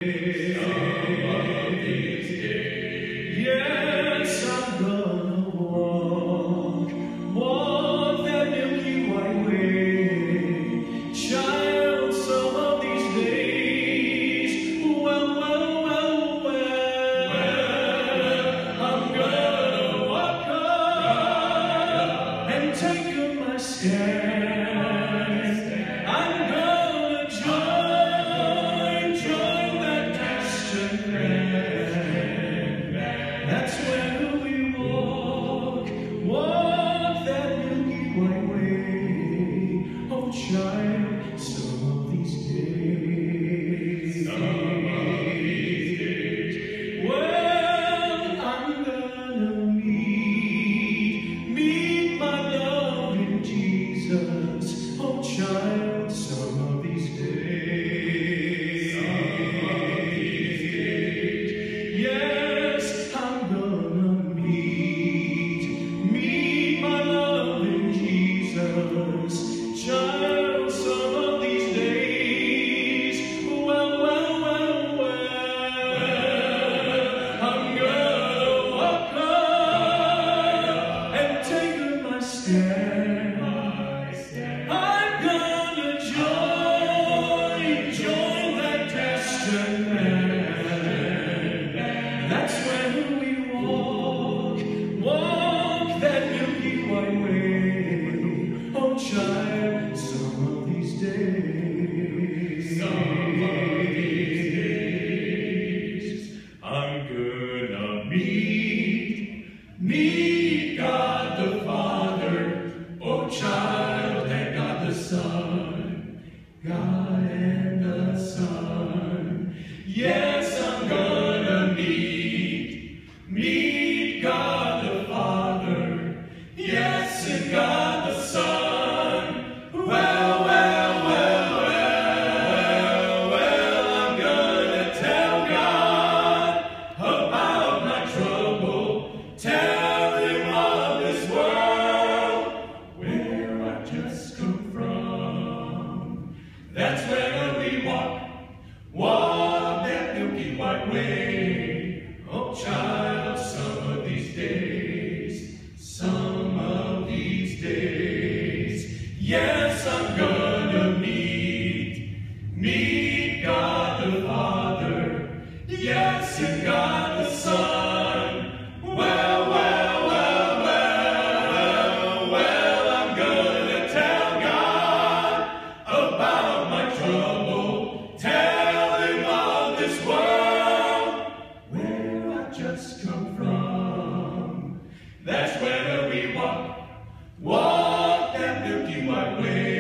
Some of these days, yes, I'm gonna walk that Milky White way, child. Some of these days, well, I'm gonna walk up and take up my stand. I'm gonna join that Christian band. That's where we walk that Milky White way. Oh, child, some of these days. Well, I'm gonna meet my love in Jesus. Oh, child, some of these days. Yes, I'm gonna meet my love in Jesus. Child, some of these days. Well, I'm gonna walk up and take up my stand. I'm gonna join that Christian band. That's when we walk that Milky White way. Oh, child, some of these days. I'm gonna meet God the Father. Oh, child, and God the Son. God and the Son. Yes, I'm gonna meet God the Father. Yes, and God the Son. Well, I'm gonna tell God about my trouble. Tell Him of this world where I just come from. That's where we walk that Milky White way. Oh, child, some of these days. Yes, I'm gonna meet God the Father. Yes, and God the Son. Well, I'm gonna tell God about my trouble. Tell Him of this world where I just come from. That's where we walk that Milky White way.